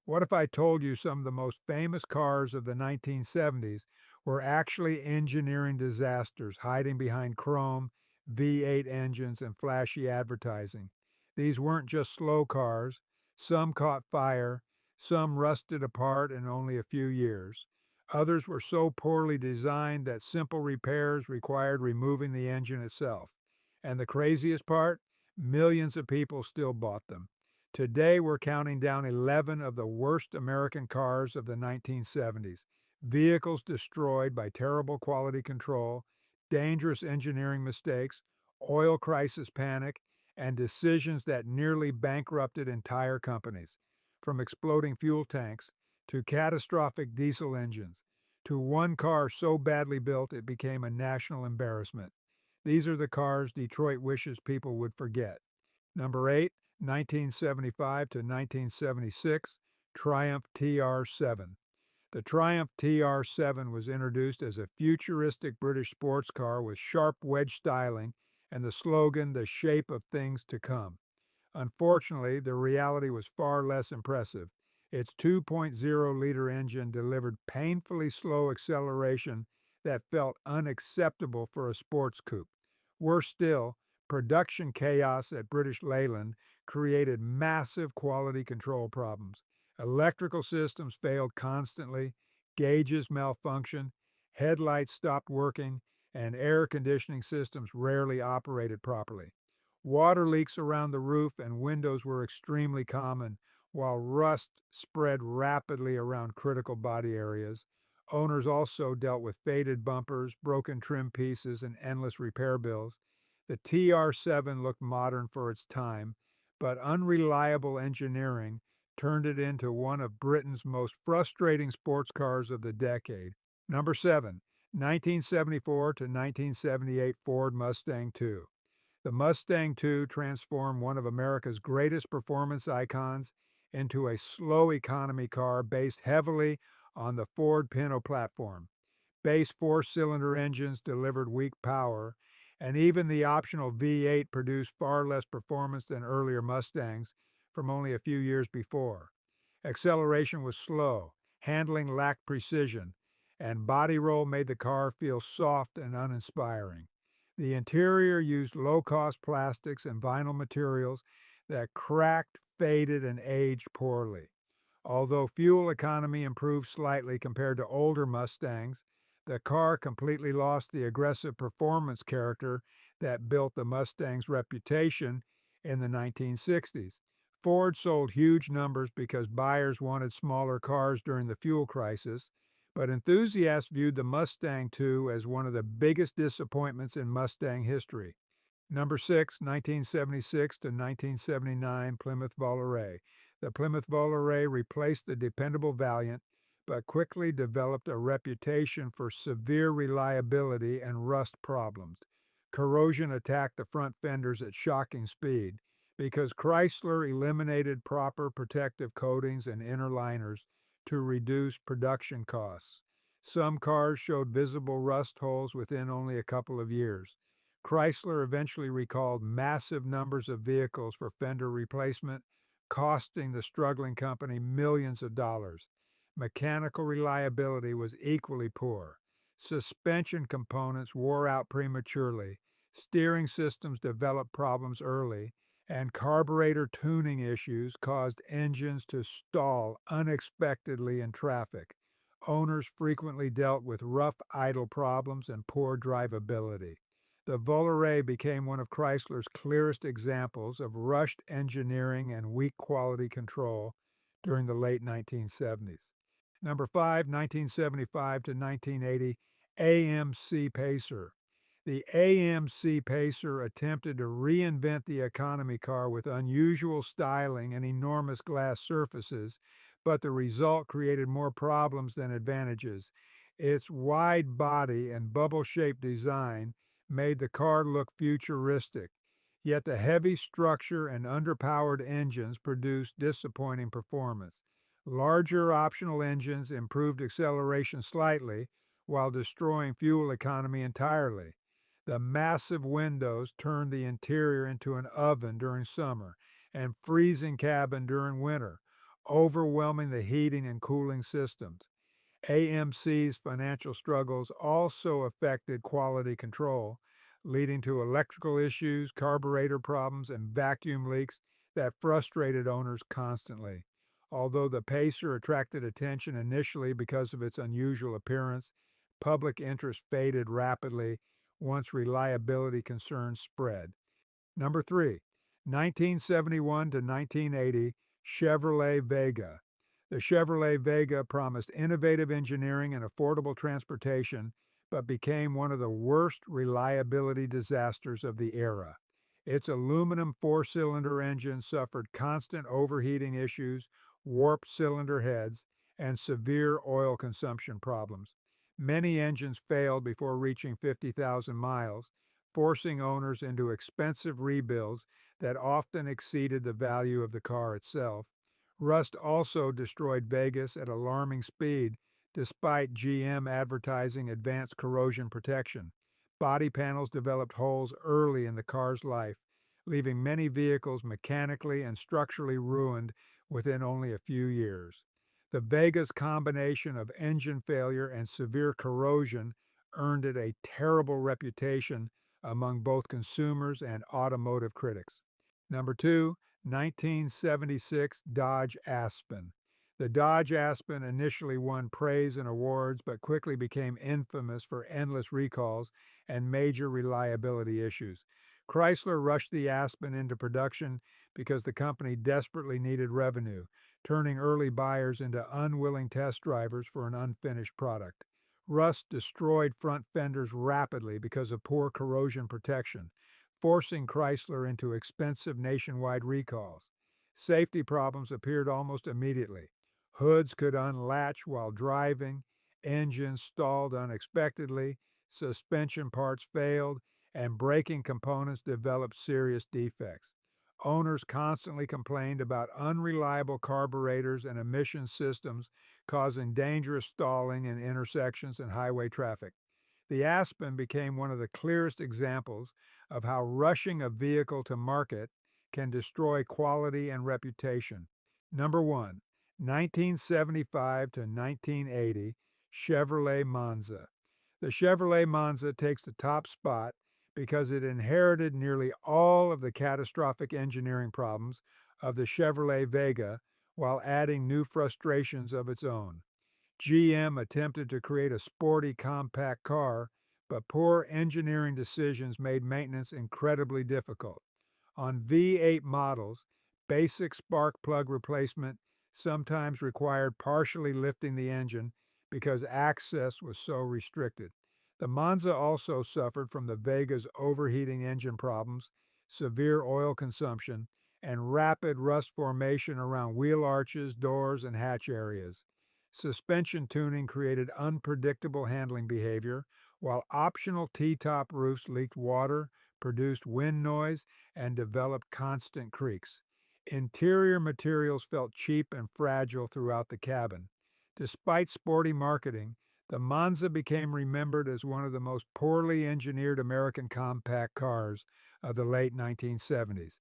What if I told you some of the most famous cars of the 1970s were actually engineering disasters hiding behind chrome, V8 engines, and flashy advertising? These weren't just slow cars. Some caught fire, some rusted apart in only a few years. Others were so poorly designed that simple repairs required removing the engine itself. And the craziest part? Millions of people still bought them. Today, we're counting down 11 of the worst American cars of the 1970s. Vehicles destroyed by terrible quality control, dangerous engineering mistakes, oil crisis panic, and decisions that nearly bankrupted entire companies. From exploding fuel tanks to catastrophic diesel engines to one car so badly built it became a national embarrassment. These are the cars Detroit wishes people would forget. Number 8, 1975 to 1976, Triumph TR7. The Triumph TR7 was introduced as a futuristic British sports car with sharp wedge styling and the slogan, "The shape of things to come." Unfortunately, the reality was far less impressive. Its 2.0-liter engine delivered painfully slow acceleration that felt unacceptable for a sports coupe. Worse still, production chaos at British Leyland created massive quality control problems. Electrical systems failed constantly, gauges malfunctioned, headlights stopped working, and air conditioning systems rarely operated properly. Water leaks around the roof and windows were extremely common, while rust spread rapidly around critical body areas. Owners also dealt with faded bumpers, broken trim pieces, and endless repair bills. The TR7 looked modern for its time, but unreliable engineering turned it into one of Britain's most frustrating sports cars of the decade. Number 7, 1974 to 1978 Ford Mustang II. The Mustang II transformed one of America's greatest performance icons into a slow economy car based heavily on the Ford Pinto platform. Base four-cylinder engines delivered weak power, and even the optional V8 produced far less performance than earlier Mustangs from only a few years before. Acceleration was slow, handling lacked precision, and body roll made the car feel soft and uninspiring. The interior used low-cost plastics and vinyl materials that cracked, faded, and aged poorly. Although fuel economy improved slightly compared to older Mustangs, the car completely lost the aggressive performance character that built the Mustang's reputation in the 1960s. Ford sold huge numbers because buyers wanted smaller cars during the fuel crisis, but enthusiasts viewed the Mustang II as one of the biggest disappointments in Mustang history. Number 6, 1976 to 1979 Plymouth Volare. The Plymouth Volare replaced the dependable Valiant, but quickly developed a reputation for severe reliability and rust problems. Corrosion attacked the front fenders at shocking speed because Chrysler eliminated proper protective coatings and inner liners to reduce production costs. Some cars showed visible rust holes within only a couple of years. Chrysler eventually recalled massive numbers of vehicles for fender replacement, costing the struggling company millions of dollars. Mechanical reliability was equally poor. Suspension components wore out prematurely, steering systems developed problems early, and carburetor tuning issues caused engines to stall unexpectedly in traffic. Owners frequently dealt with rough idle problems and poor drivability. The Volare became one of Chrysler's clearest examples of rushed engineering and weak quality control during the late 1970s. Number 5, 1975 to 1980, AMC Pacer. The AMC Pacer attempted to reinvent the economy car with unusual styling and enormous glass surfaces, but the result created more problems than advantages. Its wide body and bubble-shaped design made the car look futuristic, yet the heavy structure and underpowered engines produced disappointing performance. Larger optional engines improved acceleration slightly while destroying fuel economy entirely. The massive windows turned the interior into an oven during summer and freezing cabin during winter. overwhelming the heating and cooling systems. AMC's financial struggles also affected quality control, leading to electrical issues, carburetor problems, and vacuum leaks that frustrated owners constantly. Although the Pacer attracted attention initially because of its unusual appearance, public interest faded rapidly once reliability concerns spread. Number 3, 1971 to 1980, Chevrolet Vega. The Chevrolet Vega promised innovative engineering and affordable transportation, but became one of the worst reliability disasters of the era. Its aluminum four-cylinder engine suffered constant overheating issues, warped cylinder heads, and severe oil consumption problems. Many engines failed before reaching 50,000 miles, forcing owners into expensive rebuilds that often exceeded the value of the car itself. Rust also destroyed Vegas at alarming speed, despite GM advertising advanced corrosion protection. Body panels developed holes early in the car's life, leaving many vehicles mechanically and structurally ruined within only a few years. The Vega's combination of engine failure and severe corrosion earned it a terrible reputation among both consumers and automotive critics. Number 2, 1976 Dodge Aspen. The Dodge Aspen initially won praise and awards, but quickly became infamous for endless recalls and major reliability issues. Chrysler rushed the Aspen into production because the company desperately needed revenue, turning early buyers into unwilling test drivers for an unfinished product. Rust destroyed front fenders rapidly because of poor corrosion protection, forcing Chrysler into expensive nationwide recalls. Safety problems appeared almost immediately. Hoods could unlatch while driving, engines stalled unexpectedly, suspension parts failed, and braking components developed serious defects. Owners constantly complained about unreliable carburetors and emission systems causing dangerous stalling in intersections and highway traffic. The Aspen became one of the clearest examples of how rushing a vehicle to market can destroy quality and reputation. Number 1, 1975 to 1980, Chevrolet Monza. The Chevrolet Monza takes the top spot because it inherited nearly all of the catastrophic engineering problems of the Chevrolet Vega while adding new frustrations of its own. GM attempted to create a sporty, compact car, but poor engineering decisions made maintenance incredibly difficult. On V8 models, basic spark plug replacement sometimes required partially lifting the engine because access was so restricted. The Monza also suffered from the Vega's overheating engine problems, severe oil consumption, and rapid rust formation around wheel arches, doors, and hatch areas. Suspension tuning created unpredictable handling behavior, while optional T-top roofs leaked water, produced wind noise, and developed constant creaks. Interior materials felt cheap and fragile throughout the cabin. Despite sporty marketing, the Monza became remembered as one of the most poorly engineered American compact cars of the late 1970s.